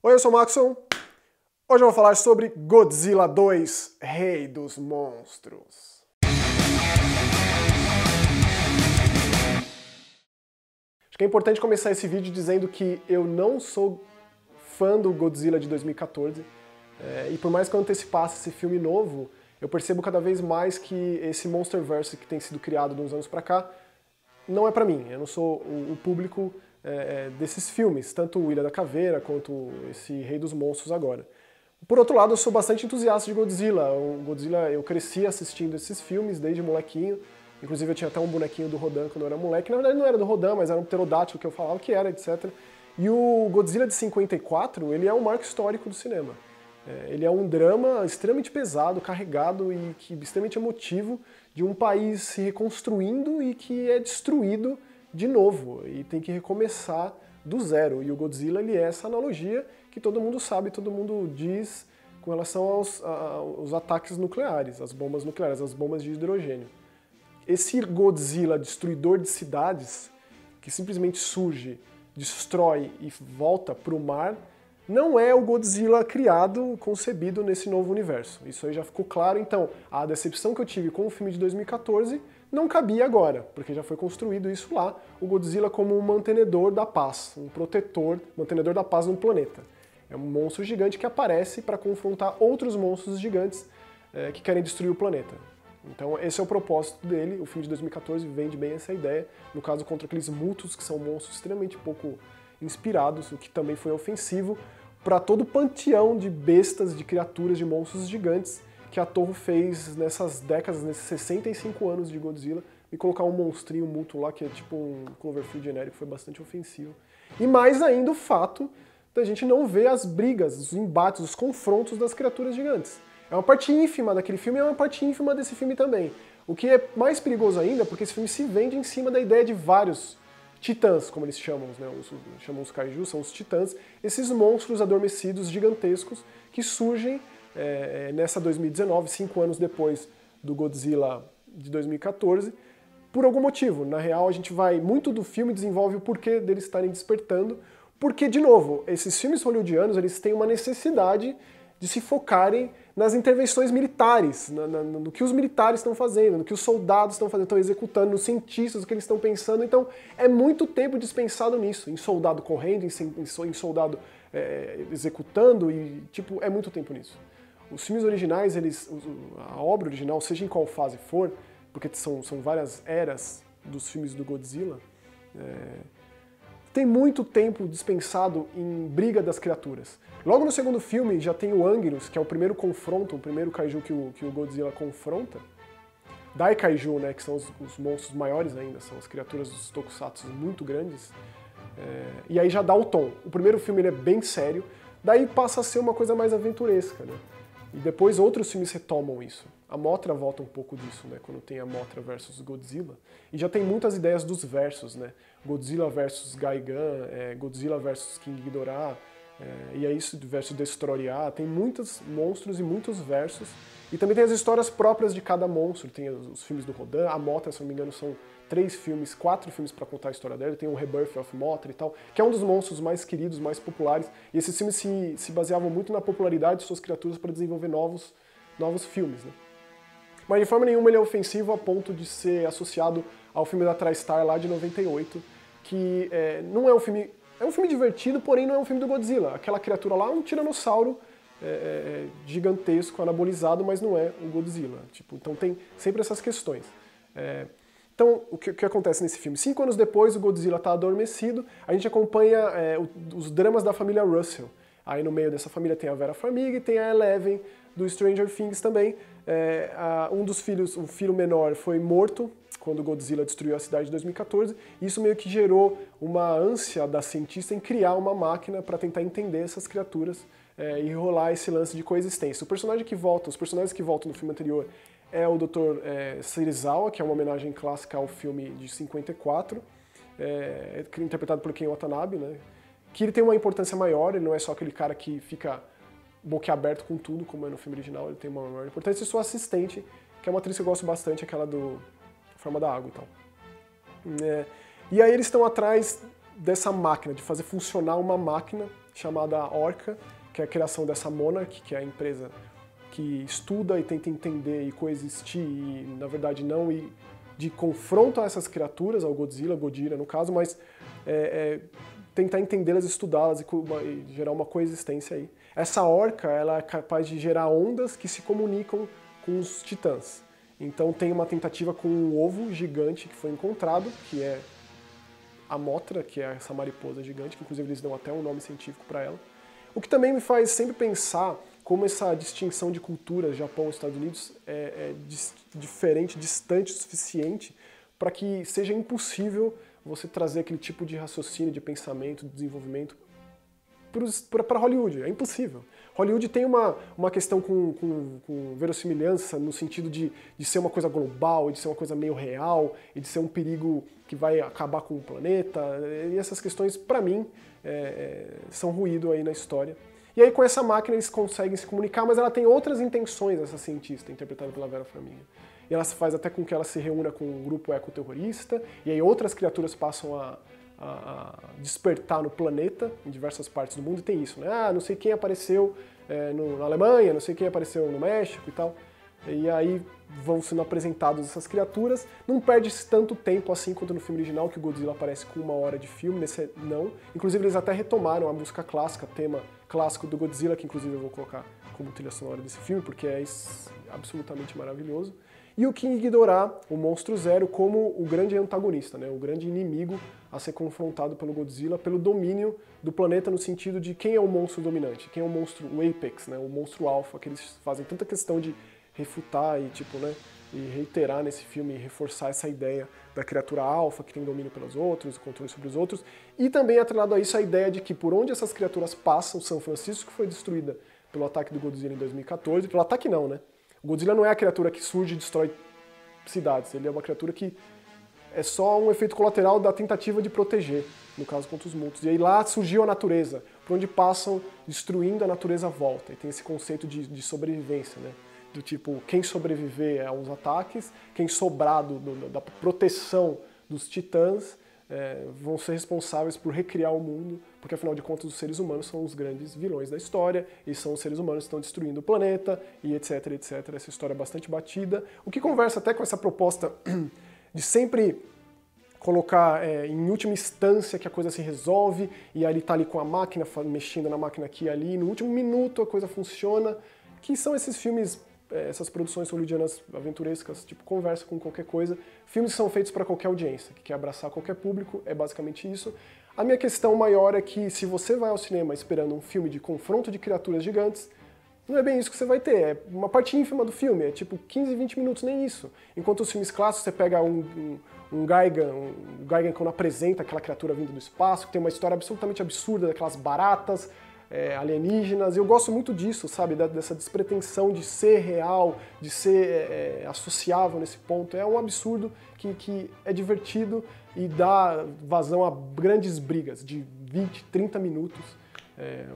Oi, eu sou o Maxon. Hoje eu vou falar sobre Godzilla 2, Rei dos Monstros. Acho que é importante começar esse vídeo dizendo que eu não sou fã do Godzilla de 2014, e por mais que eu antecipasse esse filme novo, eu percebo cada vez mais que esse Monsterverse que tem sido criado de uns anos pra cá não é pra mim. Eu não sou o público desses filmes, tanto o Ilha da Caveira quanto esse Rei dos Monstros agora. Por outro lado, eu sou bastante entusiasta de Godzilla. O Godzilla, eu cresci assistindo esses filmes desde molequinho. Inclusive eu tinha até um bonequinho do Rodan quando eu era moleque. Na verdade não era do Rodan, mas era um pterodátilo que eu falava que era, etc. E o Godzilla de 54, ele é um marco histórico do cinema. Ele é um drama extremamente pesado, carregado e extremamente emotivo de um país se reconstruindo e que é destruído de novo e tem que recomeçar do zero. E o Godzilla, ele é essa analogia que todo mundo sabe, todo mundo diz com relação aos ataques nucleares, as bombas nucleares, as bombas de hidrogênio. Esse Godzilla destruidor de cidades, que simplesmente surge, destrói e volta para o mar, não é o Godzilla criado, concebido nesse novo universo. Isso aí já ficou claro. Então, a decepção que eu tive com o filme de 2014 não cabia agora, porque já foi construído isso lá, o Godzilla como um mantenedor da paz, um protetor, mantenedor da paz no planeta. É um monstro gigante que aparece para confrontar outros monstros gigantes que querem destruir o planeta. Então esse é o propósito dele, o filme de 2014 vende bem essa ideia, no caso contra aqueles Mutos, que são monstros extremamente pouco inspirados, o que também foi ofensivo para todo o panteão de bestas, de criaturas, de monstros gigantes que a Toho fez nessas décadas, nesses 65 anos de Godzilla, e colocar um monstrinho Muto lá que é tipo um Cloverfield genérico foi bastante ofensivo. E mais ainda o fato da gente não ver as brigas, os embates, os confrontos das criaturas gigantes. É uma parte ínfima daquele filme e é uma parte ínfima desse filme também. O que é mais perigoso ainda, porque esse filme se vende em cima da ideia de vários titãs, como eles chamam, né? Chamam os kaijus, são os titãs, esses monstros adormecidos gigantescos que surgem nessa 2019, 5 anos depois do Godzilla de 2014, por algum motivo. Na real, a gente vai, muito do filme desenvolve o porquê deles estarem despertando, porque, de novo, esses filmes hollywoodianos, eles têm uma necessidade de se focarem nas intervenções militares, no que os militares estão fazendo, no que os soldados estão fazendo, estão executando, nos cientistas, o que eles estão pensando. Então, é muito tempo dispensado nisso, em soldado correndo, em soldado executando, e, tipo, é muito tempo nisso. Os filmes originais, a obra original, seja em qual fase for, porque são várias eras dos filmes do Godzilla, tem muito tempo dispensado em briga das criaturas. Logo no segundo filme já tem o Anguirus, que é o primeiro confronto, o primeiro kaiju que o Godzilla confronta. Daikaiju, né, que são os monstros maiores ainda, são as criaturas dos tokusatsu muito grandes. E aí já dá o tom. O primeiro filme ele é bem sério, daí passa a ser uma coisa mais aventuresca, né? E depois outros filmes retomam isso. A Mothra volta um pouco disso, né? Quando tem a Mothra versus Godzilla. E já tem muitas ideias dos versos, né? Godzilla versus Gigan, Godzilla versus King Ghidorah, e é isso versus Destoroyah. Tem muitos monstros e muitos versos. E também tem as histórias próprias de cada monstro. Tem os filmes do Rodan. A Mothra, se não me engano, são 4 filmes para contar a história dela. Tem o Rebirth of Mothra e tal, que é um dos monstros mais queridos, mais populares. E esses filmes se baseavam muito na popularidade de suas criaturas para desenvolver novos filmes, né? Mas de forma nenhuma ele é ofensivo a ponto de ser associado ao filme da TriStar lá de 98, que não é um filme... É um filme divertido, porém não é um filme do Godzilla. Aquela criatura lá é um tiranossauro gigantesco, anabolizado, mas não é um Godzilla. Tipo, então tem sempre essas questões. Então, o que acontece nesse filme? 5 anos depois, o Godzilla está adormecido, a gente acompanha os dramas da família Russell. Aí no meio dessa família tem a Vera Farmiga e tem a Eleven do Stranger Things também. Um dos filhos, o filho menor, foi morto quando Godzilla destruiu a cidade em 2014. E isso meio que gerou uma ânsia da cientista em criar uma máquina para tentar entender essas criaturas e rolar esse lance de coexistência. Os personagens que voltam no filme anterior é o Dr. Serizawa, que é uma homenagem clássica ao filme de 54, interpretado por Ken Watanabe, né? Que ele tem uma importância maior, ele não é só aquele cara que fica boquiaberto com tudo, como é no filme original, ele tem uma maior importância. E sua assistente, que é uma atriz que eu gosto bastante, aquela do Forma da Água e tal. E aí eles estão atrás dessa máquina, de fazer funcionar uma máquina chamada Orca, que é a criação dessa Monarch, que é a empresa que estuda e tenta entender e coexistir e, na verdade, não ir de confronto a essas criaturas, ao Godzilla, Godira no caso, mas tentar entendê-las, estudá-las e gerar uma coexistência aí. Essa Orca, ela é capaz de gerar ondas que se comunicam com os titãs. Então tem uma tentativa com um ovo gigante que foi encontrado, que é a Mothra, que é essa mariposa gigante, que inclusive eles dão até um nome científico para ela. O que também me faz sempre pensar como essa distinção de culturas, Japão e Estados Unidos, é diferente, distante o suficiente para que seja impossível você trazer aquele tipo de raciocínio, de pensamento, de desenvolvimento para Hollywood. É impossível. Hollywood tem uma questão com verossimilhança no sentido de ser uma coisa global, de ser uma coisa meio real, e de ser um perigo que vai acabar com o planeta. E essas questões, para mim, são ruído aí na história. E aí com essa máquina eles conseguem se comunicar, mas ela tem outras intenções, essa cientista, interpretada pela Vera Farmiga. E ela faz até com que ela se reúna com um grupo ecoterrorista, e aí outras criaturas passam a despertar no planeta, em diversas partes do mundo, e tem isso, né? Ah, não sei quem apareceu na Alemanha, não sei quem apareceu no México e tal. E aí vão sendo apresentadas essas criaturas. Não perde-se tanto tempo assim quanto no filme original, que o Godzilla aparece com 1 hora de filme, nesse não. Inclusive eles até retomaram a música clássica, tema clássico do Godzilla, que inclusive eu vou colocar como trilha sonora desse filme, porque é absolutamente maravilhoso. E o King Ghidorah, o Monstro Zero, como o grande antagonista, né? O grande inimigo a ser confrontado pelo Godzilla, pelo domínio do planeta no sentido de quem é o monstro dominante, quem é o monstro, o Apex, né? O monstro alfa, que eles fazem tanta questão de refutar e, e reiterar nesse filme e reforçar essa ideia da criatura alfa que tem domínio pelos outros, controle sobre os outros, e também atrelado a isso a ideia de que por onde essas criaturas passam, São Francisco foi destruída pelo ataque do Godzilla em 2014, pelo ataque não, né? O Godzilla não é a criatura que surge e destrói cidades, ele é uma criatura que é só um efeito colateral da tentativa de proteger, no caso contra os monstros. E aí lá surgiu a natureza, por onde passam destruindo a natureza volta, e tem esse conceito de sobrevivência, né? Do tipo, quem sobreviver aos ataques, quem sobrar da proteção dos titãs, vão ser responsáveis por recriar o mundo, porque afinal de contas os seres humanos são os grandes vilões da história, e são os seres humanos que estão destruindo o planeta, e etc, etc. Essa história é bastante batida, o que conversa até com essa proposta de sempre colocar em última instância que a coisa se resolve, e aí ele tá ali com a máquina, mexendo na máquina aqui e ali, e no último minuto a coisa funciona, que são esses filmes, essas produções hollywoodianas aventurescas, tipo conversa com qualquer coisa, filmes que são feitos para qualquer audiência, que quer abraçar qualquer público, é basicamente isso. A minha questão maior é que se você vai ao cinema esperando um filme de confronto de criaturas gigantes, não é bem isso que você vai ter, é uma parte ínfima do filme, é tipo 15, 20 minutos, nem isso. Enquanto os filmes clássicos, você pega um Gigan quando apresenta aquela criatura vindo do espaço, que tem uma história absolutamente absurda, daquelas baratas, alienígenas, e eu gosto muito disso, sabe, dessa despretensão de ser real, de ser associável nesse ponto. É um absurdo que é divertido e dá vazão a grandes brigas de 20, 30 minutos.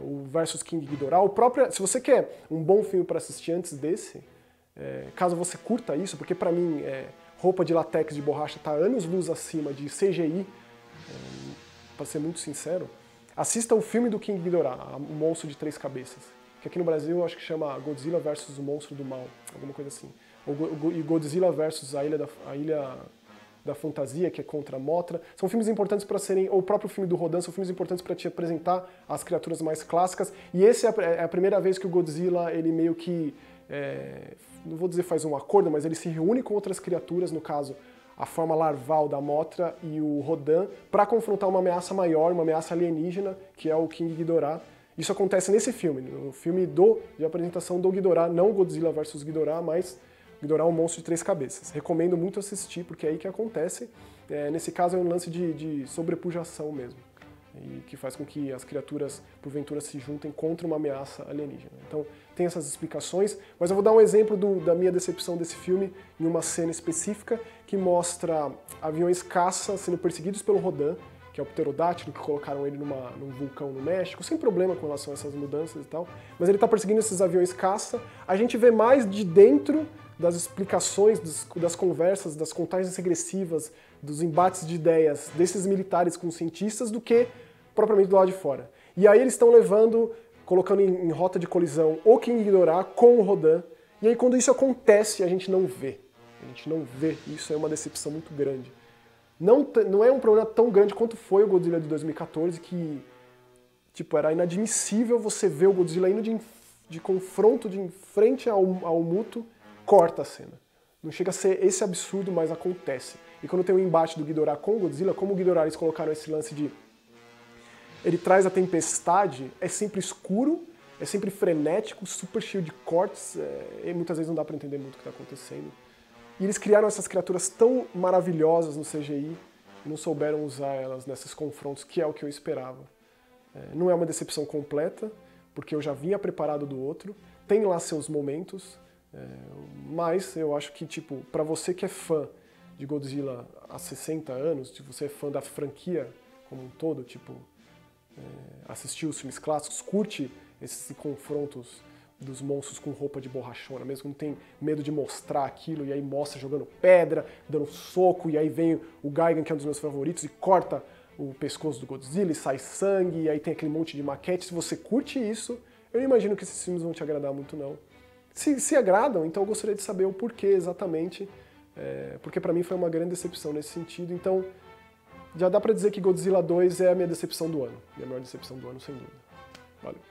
O versus King Ghidorah. Se você quer um bom filme para assistir antes desse, caso você curta isso, porque para mim roupa de latex de borracha está anos-luz acima de CGI, para ser muito sincero, assista o filme do King Ghidorah, o Monstro de Três Cabeças, que aqui no Brasil eu acho que chama Godzilla vs o Monstro do Mal, alguma coisa assim. E Godzilla vs a Ilha da Fantasia, que é contra a Mothra. São filmes importantes para serem, ou o próprio filme do Rodan, são filmes importantes para te apresentar as criaturas mais clássicas. E esse é a primeira vez que o Godzilla, ele meio que, não vou dizer faz um acordo, mas ele se reúne com outras criaturas, no caso, a forma larval da Mothra e o Rodan, para confrontar uma ameaça maior, uma ameaça alienígena, que é o King Ghidorah. Isso acontece nesse filme, no filme de apresentação do Ghidorah, não o Godzilla vs Ghidorah, mas Ghidorah, um monstro de três cabeças. Recomendo muito assistir, porque é aí que acontece. Nesse caso é um lance de sobrepujação mesmo, e que faz com que as criaturas, porventura, se juntem contra uma ameaça alienígena. Então, tem essas explicações, mas eu vou dar um exemplo da minha decepção desse filme em uma cena específica que mostra aviões caça sendo perseguidos pelo Rodan, que é o pterodátilo, que colocaram ele num vulcão no México, sem problema com relação a essas mudanças e tal, mas ele está perseguindo esses aviões caça. A gente vê mais de dentro das explicações, das conversas, das contagens regressivas, dos embates de ideias desses militares com os cientistas do que propriamente do lado de fora. E aí eles estão levando, colocando em rota de colisão o King Ghidorah com o Rodan, e aí quando isso acontece a gente não vê. A gente não vê, isso é uma decepção muito grande. Não é um problema tão grande quanto foi o Godzilla de 2014, que tipo, era inadmissível você ver o Godzilla indo de confronto de frente ao Muto, corta a cena. Não chega a ser esse absurdo, mas acontece. E quando tem o embate do Ghidorah com o Godzilla, como o Ghidorah eles colocaram esse lance de... Ele traz a tempestade, é sempre escuro, é sempre frenético, super cheio de cortes, e muitas vezes não dá pra entender muito o que tá acontecendo. E eles criaram essas criaturas tão maravilhosas no CGI e não souberam usar elas nesses confrontos, que é o que eu esperava. Não é uma decepção completa, porque eu já vinha preparado do outro, tem lá seus momentos, mas eu acho que, tipo, pra você que é fã de Godzilla há 60 anos, se você é fã da franquia como um todo, tipo, assistiu os filmes clássicos, curte esses confrontos dos monstros com roupa de borrachona, mesmo que não tem medo de mostrar aquilo, e aí mostra jogando pedra, dando soco, e aí vem o Gigan, que é um dos meus favoritos, e corta o pescoço do Godzilla e sai sangue, e aí tem aquele monte de maquete. Se você curte isso, eu não imagino que esses filmes vão te agradar muito, não. Se agradam, então eu gostaria de saber o porquê exatamente, porque pra mim foi uma grande decepção nesse sentido, então já dá pra dizer que Godzilla 2 é a minha decepção do ano, minha maior decepção do ano, sem dúvida. Valeu.